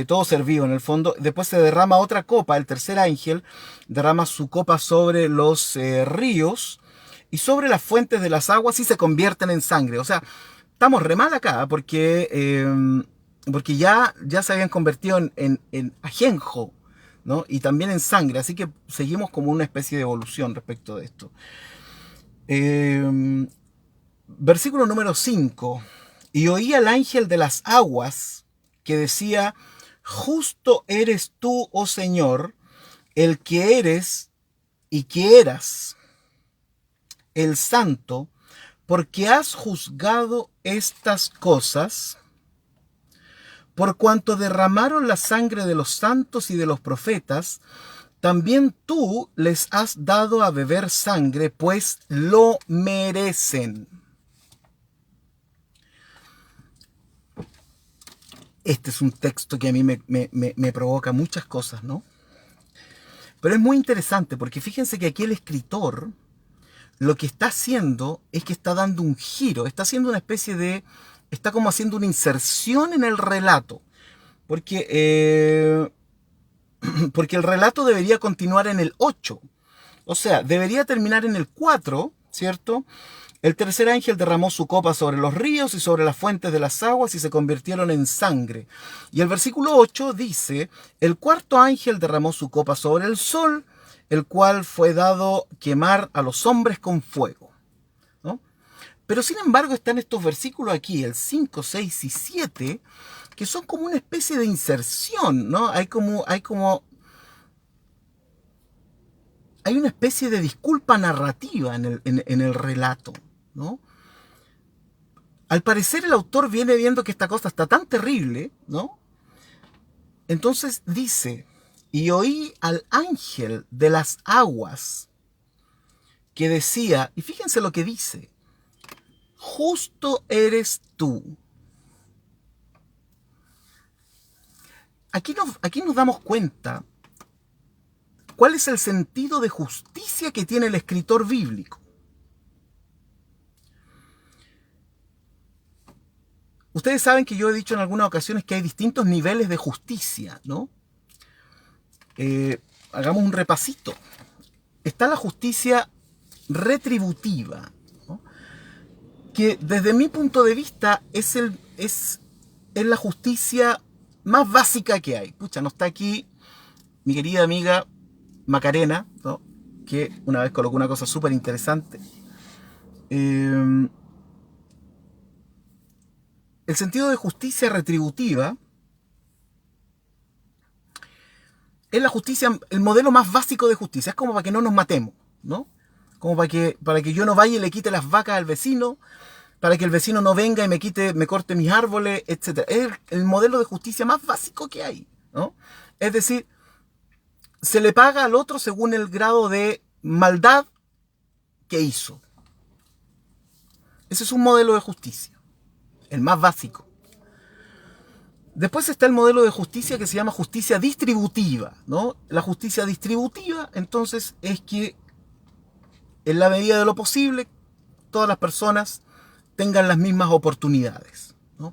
Todo ser vivo en el fondo. Después se derrama otra copa, el tercer ángel derrama su copa sobre los ríos y sobre las fuentes de las aguas y se convierten en sangre. O sea, estamos re mal acá porque ya se habían convertido en ajenjo, ¿no? Y también en sangre, así que seguimos como una especie de evolución respecto de esto. Versículo número 5. Y oí al ángel de las aguas que decía: justo eres tú, oh Señor, el que eres y que eras, el santo, porque has juzgado estas cosas, por cuanto derramaron la sangre de los santos y de los profetas. También tú les has dado a beber sangre, pues lo merecen. Este es un texto que a mí me provoca muchas cosas, ¿no? Pero es muy interesante porque fíjense que aquí el escritor lo que está haciendo es que está dando un giro, está haciendo una especie de... está como haciendo una inserción en el relato. Porque el relato debería continuar en el 8. O sea, debería terminar en el 4, ¿cierto? El tercer ángel derramó su copa sobre los ríos y sobre las fuentes de las aguas y se convirtieron en sangre. Y el versículo 8 dice: el cuarto ángel derramó su copa sobre el sol, el cual fue dado quemar a los hombres con fuego, ¿no? Pero sin embargo están estos versículos aquí, el 5, 6 y 7, que son como una especie de inserción, ¿no? Hay una especie de disculpa narrativa en el relato, ¿no? Al parecer el autor viene viendo que esta cosa está tan terrible, ¿no? Entonces dice: y oí al ángel de las aguas que decía, y fíjense lo que dice: justo eres tú. Aquí nos damos cuenta cuál es el sentido de justicia que tiene el escritor bíblico. Ustedes saben que yo he dicho en algunas ocasiones que hay distintos niveles de justicia, ¿no? Hagamos un repasito. Está la justicia retributiva, ¿no? Que desde mi punto de vista es la justicia más básica que hay. Pucha, no está aquí mi querida amiga Macarena, ¿no? Que una vez colocó una cosa súper interesante. El sentido de justicia retributiva es la justicia, el modelo más básico de justicia. Es como para que no nos matemos, ¿no? Como para que yo no vaya y le quite las vacas al vecino, para que el vecino no venga y me corte mis árboles, etc. Es el modelo de justicia más básico que hay, ¿no? Es decir, se le paga al otro según el grado de maldad que hizo. Ese es un modelo de justicia, el más básico. Después está el modelo de justicia que se llama justicia distributiva, ¿no? La justicia distributiva, entonces, es que en la medida de lo posible todas las personas tengan las mismas oportunidades, ¿no?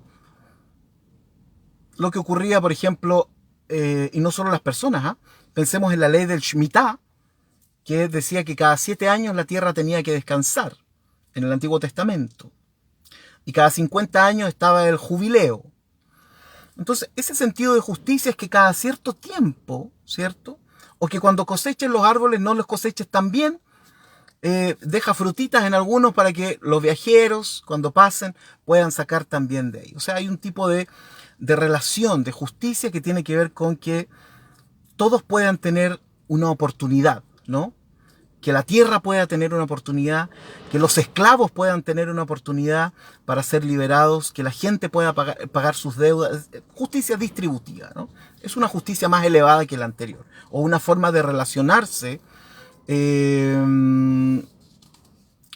Lo que ocurría, por ejemplo, y no solo las personas, ¿eh? Pensemos en la ley del Shemitah, que decía que cada 7 años la tierra tenía que descansar en el Antiguo Testamento. Y cada 50 años estaba el jubileo. Entonces, ese sentido de justicia es que cada cierto tiempo, ¿cierto? O que cuando coseches los árboles no los coseches tan bien, deja frutitas en algunos para que los viajeros, cuando pasen, puedan sacar también de ahí. O sea, hay un tipo de relación, de justicia que tiene que ver con que todos puedan tener una oportunidad, ¿no? Que la tierra pueda tener una oportunidad, que los esclavos puedan tener una oportunidad para ser liberados, que la gente pueda pagar sus deudas. Justicia distributiva, ¿no? Es una justicia más elevada que la anterior, o una forma de relacionarse.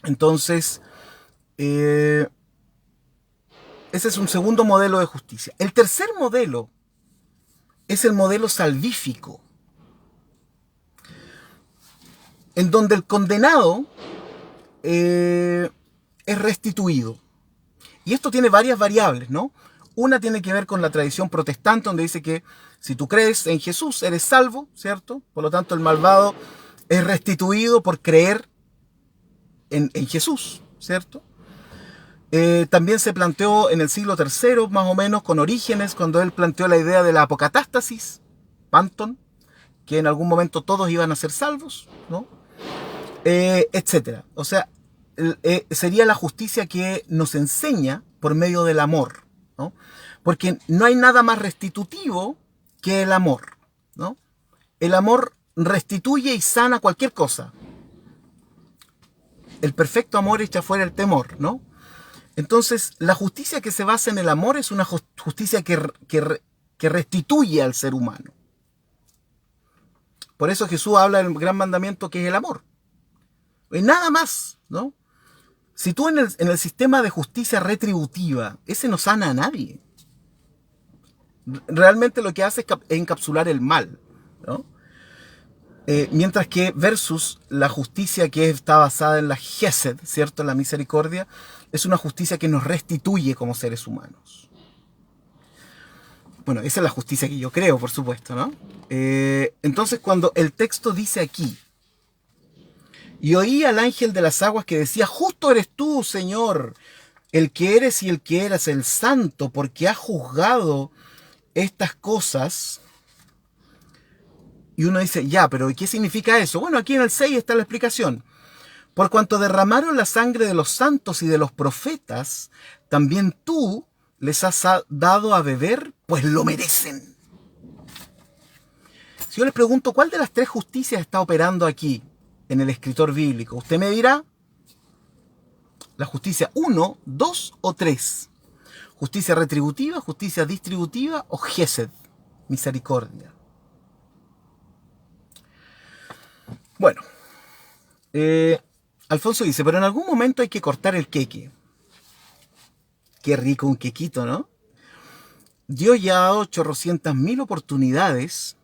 Entonces, ese es un segundo modelo de justicia. El tercer modelo es el modelo salvífico, en donde el condenado es restituido. Y esto tiene varias variables, ¿no? Una tiene que ver con la tradición protestante, donde dice que si tú crees en Jesús, eres salvo, ¿cierto? Por lo tanto, el malvado es restituido por creer en Jesús, ¿cierto? También se planteó en el siglo III, más o menos, con Orígenes, cuando él planteó la idea de la apocatástasis, Panton, que en algún momento todos iban a ser salvos, ¿no? Etcétera. O sea, sería la justicia que nos enseña por medio del amor, ¿no? Porque no hay nada más restitutivo que el amor, ¿no? El amor restituye y sana cualquier cosa. El perfecto amor echa fuera el temor, ¿no? Entonces, la justicia que se basa en el amor es una justicia que restituye al ser humano. Por eso Jesús habla del gran mandamiento que es el amor. Y nada más, ¿no? Si tú en el sistema de justicia retributiva, ese no sana a nadie. Realmente lo que hace es encapsular el mal, ¿no? Mientras que versus la justicia que está basada en la Gesed, ¿cierto? La misericordia, es una justicia que nos restituye como seres humanos. Bueno, esa es la justicia que yo creo, por supuesto, ¿no? Entonces, cuando el texto dice aquí, y oí al ángel de las aguas que decía, justo eres tú, Señor, el que eres y el que eras, el santo, porque has juzgado estas cosas. Y uno dice, ya, pero ¿qué significa eso? Bueno, aquí en el 6 está la explicación. Por cuanto derramaron la sangre de los santos y de los profetas, también tú les has dado a beber, pues lo merecen. Si yo les pregunto, ¿cuál de las tres justicias está operando aquí en el escritor bíblico? Usted me dirá, la justicia 1, 2 o 3. Justicia retributiva, justicia distributiva o Gesed, misericordia. Bueno, Alfonso dice, pero en algún momento hay que cortar el queque. Qué rico un quequito, ¿no? Dios ya ha dado 800.000 oportunidades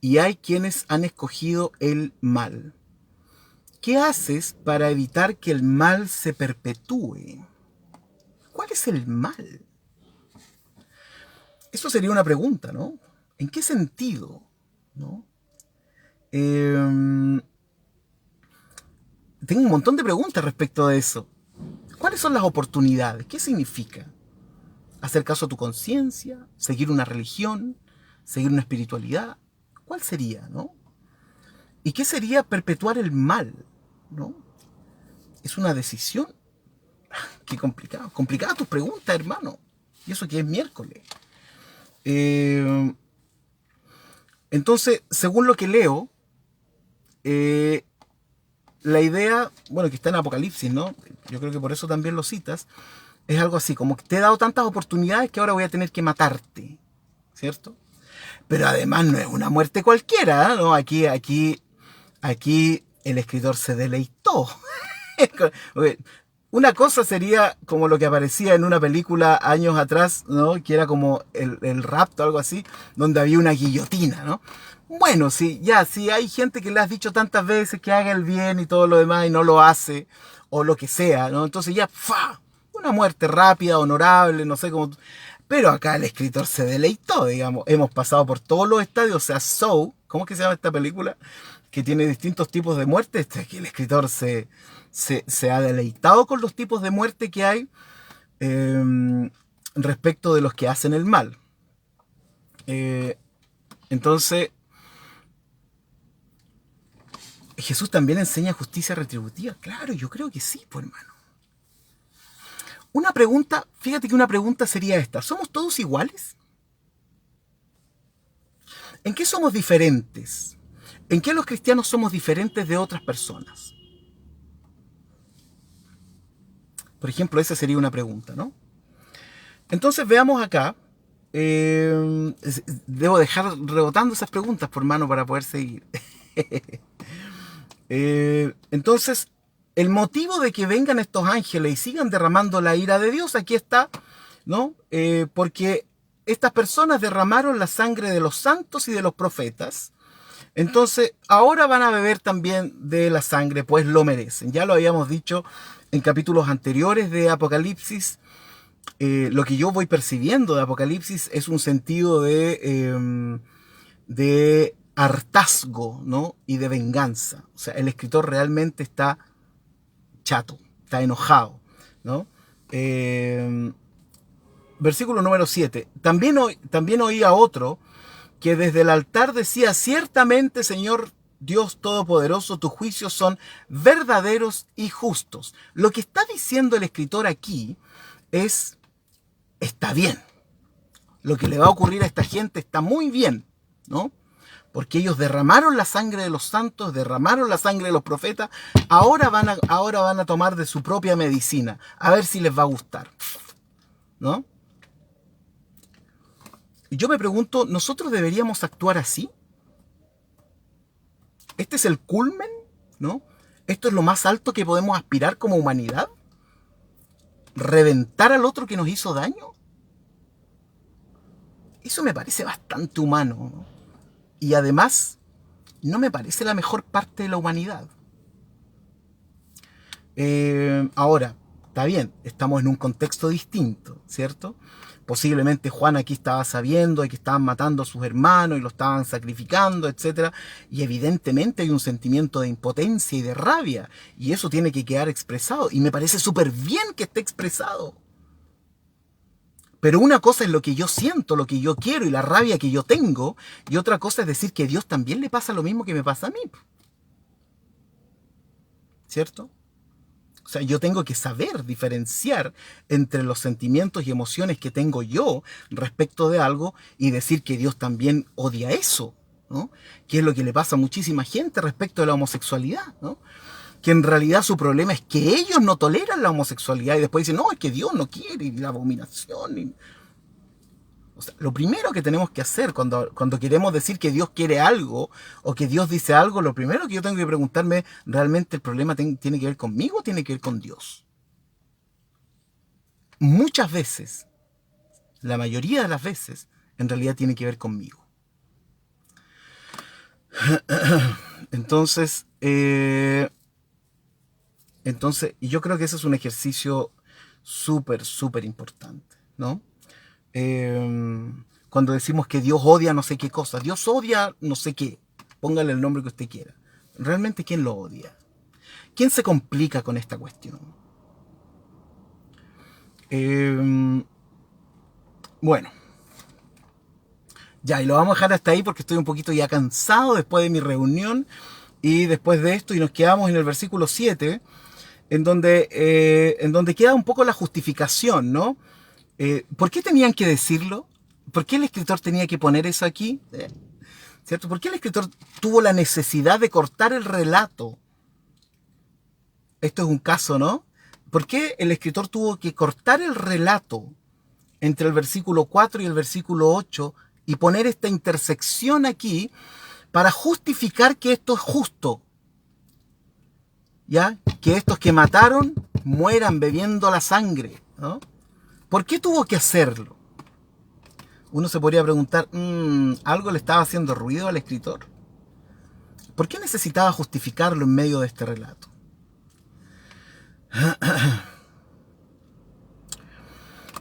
y hay quienes han escogido el mal. ¿Qué haces para evitar que el mal se perpetúe? ¿Cuál es el mal? Eso sería una pregunta, ¿no? ¿En qué sentido? ¿No? Tengo un montón de preguntas respecto de eso. ¿Cuáles son las oportunidades? ¿Qué significa? ¿Hacer caso a tu conciencia? ¿Seguir una religión? ¿Seguir una espiritualidad? ¿Cuál sería, no? ¿Y qué sería perpetuar el mal? ¿No? ¿Es una decisión? Qué complicado. Complicadas tus preguntas, hermano. Y eso que es miércoles. Entonces, según lo que leo, la idea, bueno, que está en Apocalipsis, ¿no? Yo creo que por eso también lo citas, es algo así, como que te he dado tantas oportunidades que ahora voy a tener que matarte, ¿cierto? Pero además no es una muerte cualquiera, ¿no? Aquí el escritor se deleitó. Una cosa sería como lo que aparecía en una película años atrás, ¿no? Que era como el rapto, algo así, donde había una guillotina, ¿no? Bueno, si hay gente que le has dicho tantas veces que haga el bien y todo lo demás y no lo hace, o lo que sea, ¿no? Entonces ya, ¡fa! Una muerte rápida, honorable, no sé cómo. Pero acá el escritor se deleitó, digamos. Hemos pasado por todos los estadios, o sea, ¿cómo es que se llama esta película? Que tiene distintos tipos de muerte. Aquí el escritor se ha deleitado con los tipos de muerte que hay respecto de los que hacen el mal. Entonces, Jesús también enseña justicia retributiva. Claro, yo creo que sí, pues hermano. Una pregunta, fíjate que una pregunta sería esta. ¿Somos todos iguales? ¿En qué somos diferentes? ¿En qué los cristianos somos diferentes de otras personas? Por ejemplo, esa sería una pregunta, ¿no? Entonces veamos acá. Debo dejar rebotando esas preguntas, por mano, para poder seguir. Entonces, el motivo de que vengan estos ángeles y sigan derramando la ira de Dios, aquí está, ¿no? Porque estas personas derramaron la sangre de los santos y de los profetas. Entonces, ahora van a beber también de la sangre, pues lo merecen. Ya lo habíamos dicho en capítulos anteriores de Apocalipsis. Lo que yo voy percibiendo de Apocalipsis es un sentido de hartazgo, ¿no? Y de venganza. O sea, el escritor realmente está chato, está enojado, ¿no? Versículo número 7. También oí a otro que desde el altar decía: ciertamente, Señor Dios Todopoderoso, tus juicios son verdaderos y justos. Lo que está diciendo el escritor aquí es: está bien. Lo que le va a ocurrir a esta gente está muy bien, ¿no? Porque ellos derramaron la sangre de los santos, derramaron la sangre de los profetas, ahora van a tomar de su propia medicina, a ver si les va a gustar, ¿no? Y yo me pregunto, ¿nosotros deberíamos actuar así? ¿Este es el culmen? ¿No? ¿Esto es lo más alto que podemos aspirar como humanidad? ¿Reventar al otro que nos hizo daño? Eso me parece bastante humano, ¿no? Y además, no me parece la mejor parte de la humanidad. Ahora, está bien, estamos en un contexto distinto, ¿cierto? Posiblemente Juan aquí estaba sabiendo de que estaban matando a sus hermanos y lo estaban sacrificando, etc. Y evidentemente hay un sentimiento de impotencia y de rabia. Y eso tiene que quedar expresado. Y me parece súper bien que esté expresado. Pero una cosa es lo que yo siento, lo que yo quiero y la rabia que yo tengo. Y otra cosa es decir que a Dios también le pasa lo mismo que me pasa a mí. ¿Cierto? O sea, yo tengo que saber diferenciar entre los sentimientos y emociones que tengo yo respecto de algo y decir que Dios también odia eso, ¿no? Que es lo que le pasa a muchísima gente respecto de la homosexualidad, ¿no? Que en realidad su problema es que ellos no toleran la homosexualidad y después dicen: no, es que Dios no quiere, y la abominación. O sea, lo primero que tenemos que hacer cuando queremos decir que Dios quiere algo o que Dios dice algo, lo primero que yo tengo que preguntarme: ¿realmente el problema tiene que ver conmigo o tiene que ver con Dios? Muchas veces, la mayoría de las veces, en realidad tiene que ver conmigo. Entonces, yo creo que ese es un ejercicio súper, súper importante, ¿no? Cuando decimos que Dios odia no sé qué cosa, Dios odia no sé qué, póngale el nombre que usted quiera. ¿Realmente quién lo odia? ¿Quién se complica con esta cuestión? Bueno, ya, y lo vamos a dejar hasta ahí porque estoy un poquito ya cansado después de mi reunión y después de esto, y nos quedamos en el versículo 7, en donde queda un poco la justificación, ¿no? ¿Por qué tenían que decirlo? ¿Por qué el escritor tenía que poner eso aquí? ¿Cierto? ¿Por qué el escritor tuvo la necesidad de cortar el relato? Esto es un caso, ¿no? ¿Por qué el escritor tuvo que cortar el relato entre el versículo 4 y el versículo 8 y poner esta intersección aquí para justificar que esto es justo? ¿Ya? Que estos que mataron mueran bebiendo la sangre, ¿no? ¿Por qué tuvo que hacerlo? Uno se podría preguntar, ¿algo le estaba haciendo ruido al escritor? ¿Por qué necesitaba justificarlo en medio de este relato?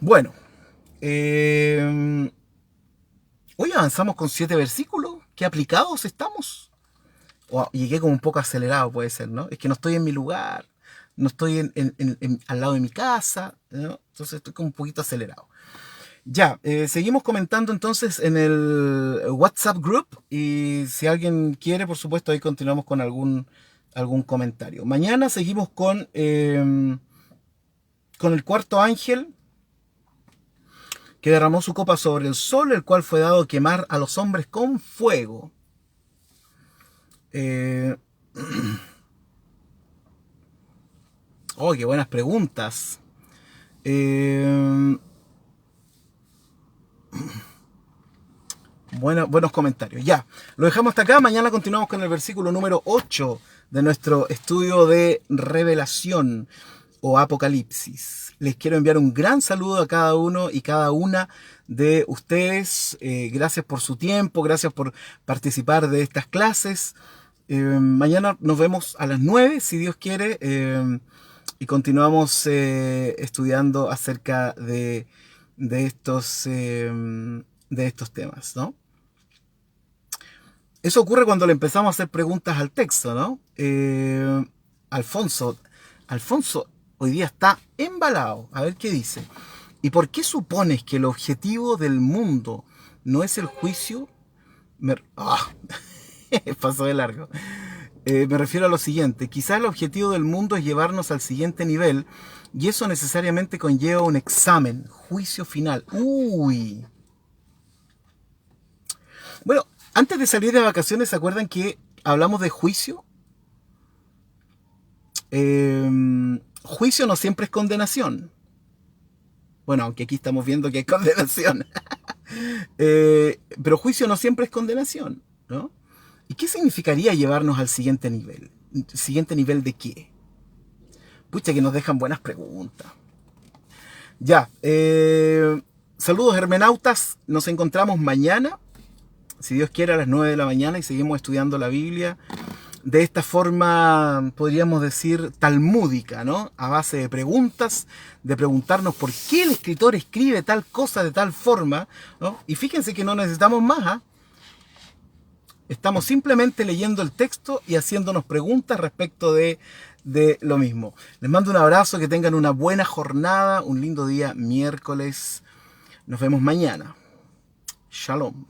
Bueno, hoy avanzamos con 7 versículos. ¿Qué aplicados estamos? Llegué como un poco acelerado, puede ser, ¿no? Es que no estoy en mi lugar, no estoy al lado de mi casa, ¿no? Entonces estoy como un poquito acelerado. Ya, seguimos comentando entonces en el WhatsApp group, y si alguien quiere, por supuesto, ahí continuamos con algún comentario. Mañana seguimos con el cuarto ángel, que derramó su copa sobre el sol, el cual fue dado quemar a los hombres con fuego. Oh, qué buenas preguntas. Buenos comentarios. Ya, lo dejamos hasta acá. Mañana continuamos con el versículo número 8 de nuestro estudio de Revelación o Apocalipsis. Les quiero enviar un gran saludo a cada uno y cada una de ustedes. Gracias por su tiempo, gracias por participar de estas clases. Mañana nos vemos a las 9, si Dios quiere, y continuamos estudiando acerca de estos temas, ¿no? Eso ocurre cuando le empezamos a hacer preguntas al texto, ¿no? Alfonso hoy día está embalado. A ver qué dice. ¿Y por qué supones que el objetivo del mundo no es el juicio? Pasó de largo. Me refiero a lo siguiente. Quizá el objetivo del mundo es llevarnos al siguiente nivel y eso necesariamente conlleva un examen, juicio final. Uy. Bueno, antes de salir de vacaciones, ¿se acuerdan que hablamos de juicio? Juicio no siempre es condenación. Bueno, aunque aquí estamos viendo que hay condenación. Pero juicio no siempre es condenación, ¿no? ¿Y qué significaría llevarnos al siguiente nivel? ¿Siguiente nivel de qué? Pucha, que nos dejan buenas preguntas. Ya, saludos hermenautas. Nos encontramos mañana, si Dios quiere, a las 9 de la mañana y seguimos estudiando la Biblia de esta forma, podríamos decir, talmúdica, ¿no? A base de preguntas, de preguntarnos por qué el escritor escribe tal cosa de tal forma, ¿no? Y fíjense que no necesitamos más, ¿eh? Estamos simplemente leyendo el texto y haciéndonos preguntas respecto de lo mismo. Les mando un abrazo, que tengan una buena jornada, un lindo día miércoles. Nos vemos mañana. Shalom.